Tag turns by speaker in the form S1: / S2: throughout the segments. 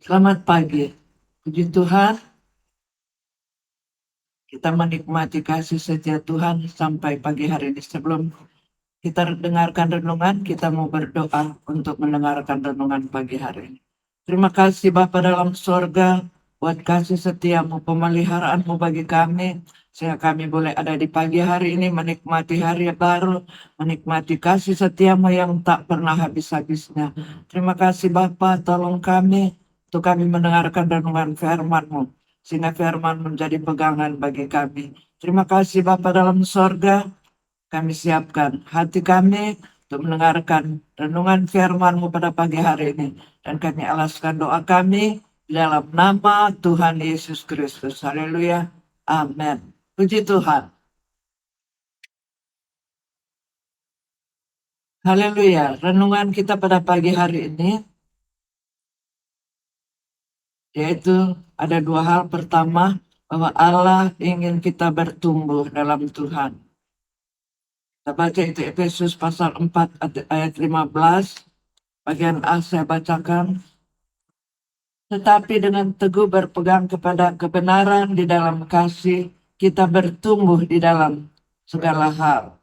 S1: Selamat pagi. Puji Tuhan, kita menikmati kasih setia Tuhan sampai pagi hari ini. Sebelum kita dengarkan renungan, kita mau berdoa untuk mendengarkan renungan pagi hari ini. Terima kasih Bapa dalam sorga, buat kasih setiamu, pemeliharaanmu bagi kami, sehingga kami boleh ada di pagi hari ini menikmati hari yang baru, menikmati kasih setiamu yang tak pernah habis-habisnya. Terima kasih Bapa, tolong kami, untuk kami mendengarkan renungan firman-Mu, sehingga firman menjadi pegangan bagi kami. Terima kasih Bapa dalam sorga, kami siapkan hati kami untuk mendengarkan renungan firman-Mu pada pagi hari ini. Dan kami alaskan doa kami di dalam nama Tuhan Yesus Kristus. Haleluya. Amin. Puji Tuhan. Haleluya. Renungan kita pada pagi hari ini yaitu ada dua hal. Pertama, bahwa Allah ingin kita bertumbuh dalam Tuhan. Kita baca itu Efesus pasal 4 ayat 15. Bagian A saya bacakan. Tetapi dengan teguh berpegang kepada kebenaran di dalam kasih, kita bertumbuh di dalam segala hal.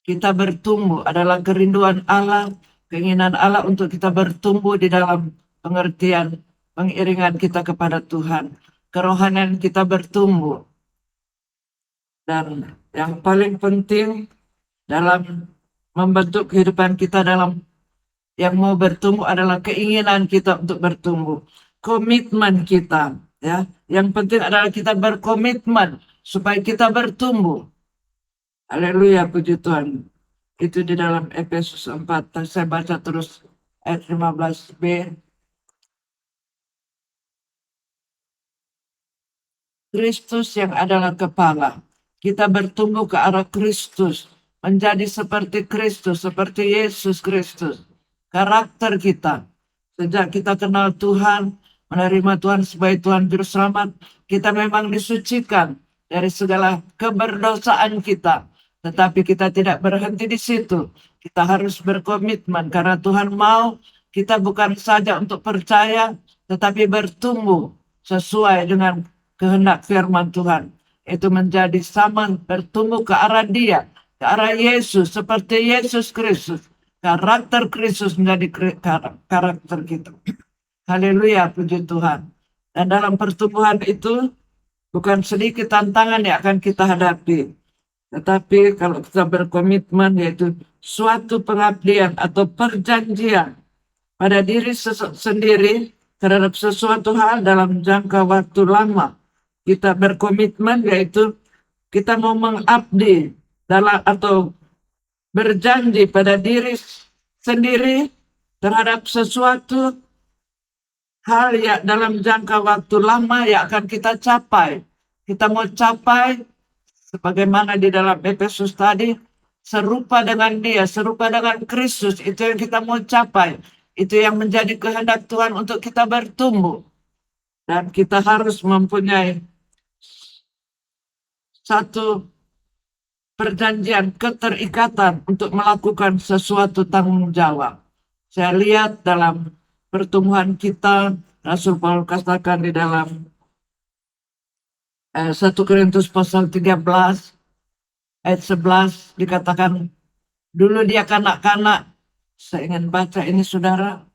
S1: Kita bertumbuh adalah kerinduan Allah, keinginan Allah untuk kita bertumbuh di dalam pengertian, pengiringan kita kepada Tuhan. Kerohanian kita bertumbuh. Dan yang paling penting dalam membentuk kehidupan kita dalam yang mau bertumbuh adalah keinginan kita untuk bertumbuh, komitmen kita, ya. Yang penting adalah kita berkomitmen supaya kita bertumbuh. Haleluya, puji Tuhan. Itu di dalam Efesus 4. Saya baca terus ayat 15b. Kristus yang adalah kepala. Kita bertumbuh ke arah Kristus, menjadi seperti Kristus, seperti Yesus Kristus. Karakter kita, sejak kita kenal Tuhan, menerima Tuhan sebagai Tuhan Juru Selamat, kita memang disucikan dari segala keberdosaan kita. Tetapi kita tidak berhenti di situ. Kita harus berkomitmen karena Tuhan mau kita bukan saja untuk percaya, tetapi bertumbuh sesuai dengan kehendak firman Tuhan. Itu menjadi sama, bertumbuh ke arah Dia, ke arah Yesus, seperti Yesus Kristus. Karakter Kristus menjadi karakter kita. Haleluya, puji Tuhan. Dan dalam pertumbuhan itu bukan sedikit tantangan yang akan kita hadapi. Tetapi kalau kita berkomitmen, yaitu suatu pengabdian atau perjanjian pada diri sendiri terhadap sesuatu hal dalam jangka waktu lama. Kita berkomitmen, yaitu kita mau mengabdi dalam atau berjanji pada diri sendiri terhadap sesuatu hal yang dalam jangka waktu lama yang akan kita capai. Kita mau capai sebagaimana di dalam Efesus tadi, serupa dengan Dia, serupa dengan Kristus. Itu yang kita mau capai. Itu yang menjadi kehendak Tuhan untuk kita bertumbuh. Dan kita harus mempunyai satu perjanjian, keterikatan untuk melakukan sesuatu tanggung jawab. Saya lihat dalam pertumbuhan kita, Rasul Paulus katakan di dalam 1 Korintus pasal 13 ayat 11 dikatakan, dulu dia kanak-kanak. Saya ingin baca ini, saudara.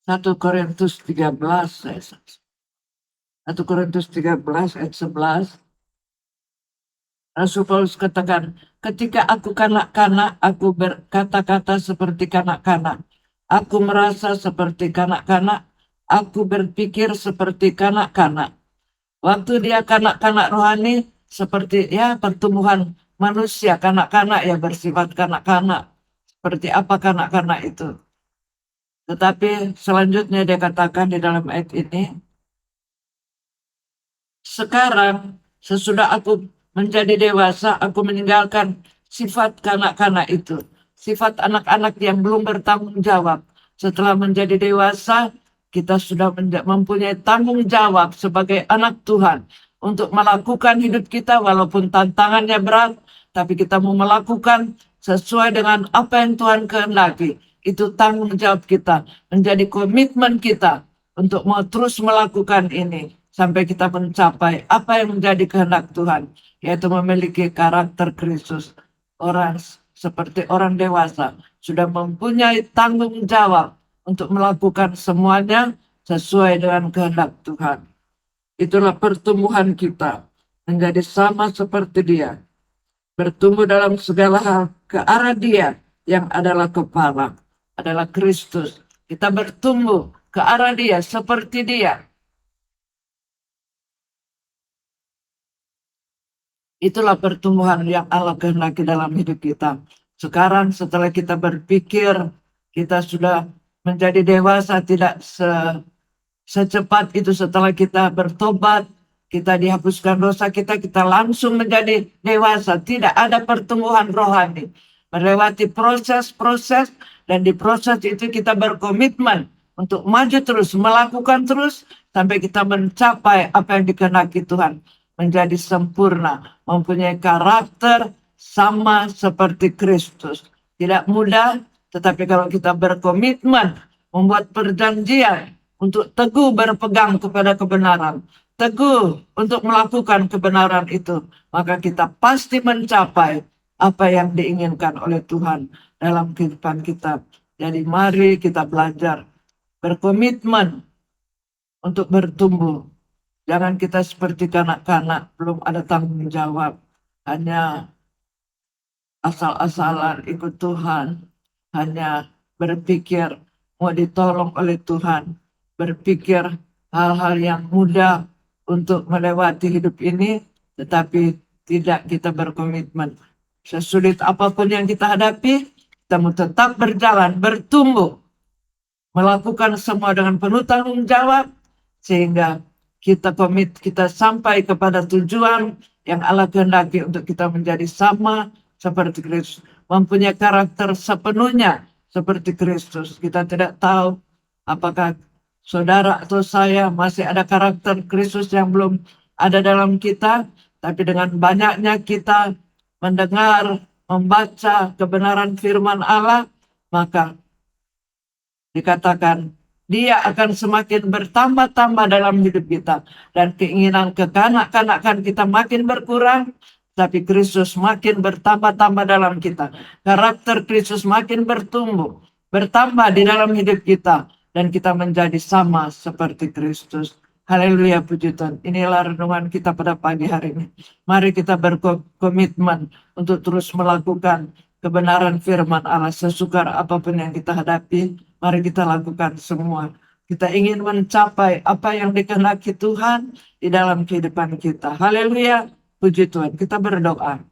S1: 1 Korintus 13 1 Korintus 13 ayat 11. Rasul Paulus katakan, ketika aku kanak-kanak, aku berkata-kata seperti kanak-kanak. Aku merasa seperti kanak-kanak. Aku berpikir seperti kanak-kanak. Waktu dia kanak-kanak rohani, seperti ya pertumbuhan manusia, kanak-kanak ya, bersifat kanak-kanak. Seperti apa kanak-kanak itu? Tetapi selanjutnya dia katakan di dalam ayat ini, sekarang sesudah aku menjadi dewasa, aku meninggalkan sifat kanak-kanak itu. sifat anak-anak yang belum bertanggung jawab. Setelah menjadi dewasa, kita sudah mempunyai tanggung jawab sebagai anak Tuhan untuk melakukan hidup kita walaupun tantangannya berat, tapi kita mau melakukan sesuai dengan apa yang Tuhan kehendaki. Itu tanggung jawab kita, menjadi komitmen kita untuk mau terus melakukan ini sampai kita mencapai apa yang menjadi kehendak Tuhan, yaitu memiliki karakter Kristus. Orang seperti orang dewasa sudah mempunyai tanggung jawab untuk melakukan semuanya sesuai dengan kehendak Tuhan. Itulah pertumbuhan kita menjadi sama seperti Dia, bertumbuh dalam segala hal ke arah Dia yang adalah kepala, adalah Kristus. Kita bertumbuh ke arah Dia seperti Dia. Itulah pertumbuhan yang Allah kehendaki dalam hidup kita. Sekarang setelah kita berpikir, kita sudah menjadi dewasa, tidak secepat itu setelah kita bertobat, kita dihapuskan dosa kita langsung menjadi dewasa. Tidak ada pertumbuhan rohani. Melewati proses-proses, dan di proses itu kita berkomitmen untuk maju terus, melakukan terus, sampai kita mencapai apa yang dikehendaki Tuhan. Menjadi sempurna, mempunyai karakter sama seperti Kristus. Tidak mudah, tetapi kalau kita berkomitmen, membuat perjanjian untuk teguh berpegang kepada kebenaran, teguh untuk melakukan kebenaran itu, maka kita pasti mencapai apa yang diinginkan oleh Tuhan dalam kehidupan kita. Jadi mari kita belajar berkomitmen untuk bertumbuh. Jangan kita seperti kanak-kanak, belum ada tanggung jawab, hanya asal-asalan ikut Tuhan, hanya berpikir mau ditolong oleh Tuhan, berpikir hal-hal yang mudah untuk melewati hidup ini, tetapi tidak kita berkomitmen. Sesulit apapun yang kita hadapi, kita mau tetap berjalan, bertumbuh, melakukan semua dengan penuh tanggung jawab, sehingga kita sampai kepada tujuan yang Allah kehendaki untuk kita menjadi sama seperti Kristus, mempunyai karakter sepenuhnya seperti Kristus. Kita tidak tahu apakah saudara atau saya masih ada karakter Kristus yang belum ada dalam kita, tapi dengan banyaknya kita mendengar, membaca kebenaran firman Allah, maka dikatakan Dia akan semakin bertambah-tambah dalam hidup kita. Dan keinginan kekanak-kanakan kita makin berkurang, tapi Kristus makin bertambah-tambah dalam kita. Karakter Kristus makin bertumbuh, bertambah di dalam hidup kita. Dan kita menjadi sama seperti Kristus. Haleluya, puji Tuhan. Inilah renungan kita pada pagi hari ini. Mari kita berkomitmen untuk terus melakukan kebenaran firman Allah, sesukar apapun yang kita hadapi. Mari kita lakukan semua. Kita ingin mencapai apa yang dikehendaki Tuhan di dalam kehidupan kita. Haleluya, puji Tuhan. Kita berdoa.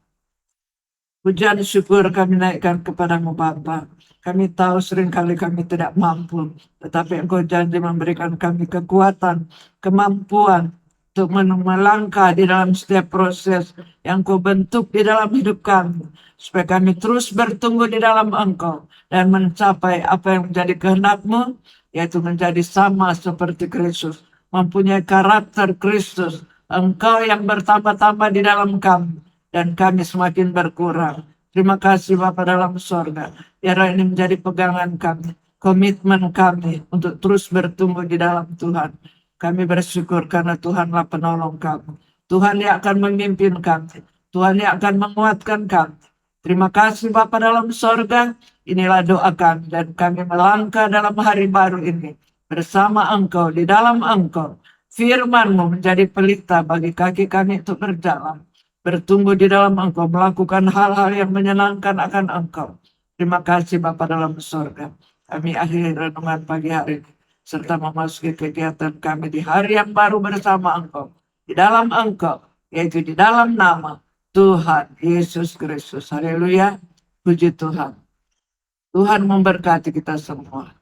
S1: Pujian syukur kami naikkan kepadamu Bapa. Kami tahu seringkali kami tidak mampu, tetapi Engkau janji memberikan kami kekuatan, kemampuan untuk melangkah di dalam setiap proses yang Kau bentuk di dalam hidup kami, supaya kami terus bertumbuh di dalam Engkau dan mencapai apa yang menjadi kehendak-Mu, yaitu menjadi sama seperti Kristus, mempunyai karakter Kristus. Engkau yang bertambah-tambah di dalam kami, dan kami semakin berkurang. Terima kasih Bapa dalam sorga. Biar ini menjadi pegangan kami, komitmen kami untuk terus bertumbuh di dalam Tuhan. Kami bersyukur karena Tuhanlah penolong kami. Tuhan yang akan memimpin kami. Tuhan yang akan menguatkan kami. Terima kasih Bapa dalam sorga. Inilah doa kami, dan kami melangkah dalam hari baru ini bersama Engkau, di dalam Engkau. Firman-Mu menjadi pelita bagi kaki kami untuk berjalan, bertumbuh di dalam Engkau, melakukan hal-hal yang menyenangkan akan Engkau. Terima kasih Bapa dalam sorga. Kami akhiri renungan pagi hari ini, serta memasuki kegiatan kami di hari yang baru bersama Engkau, di dalam Engkau, yaitu di dalam nama Tuhan Yesus Kristus. Haleluya, puji Tuhan. Tuhan memberkati kita semua.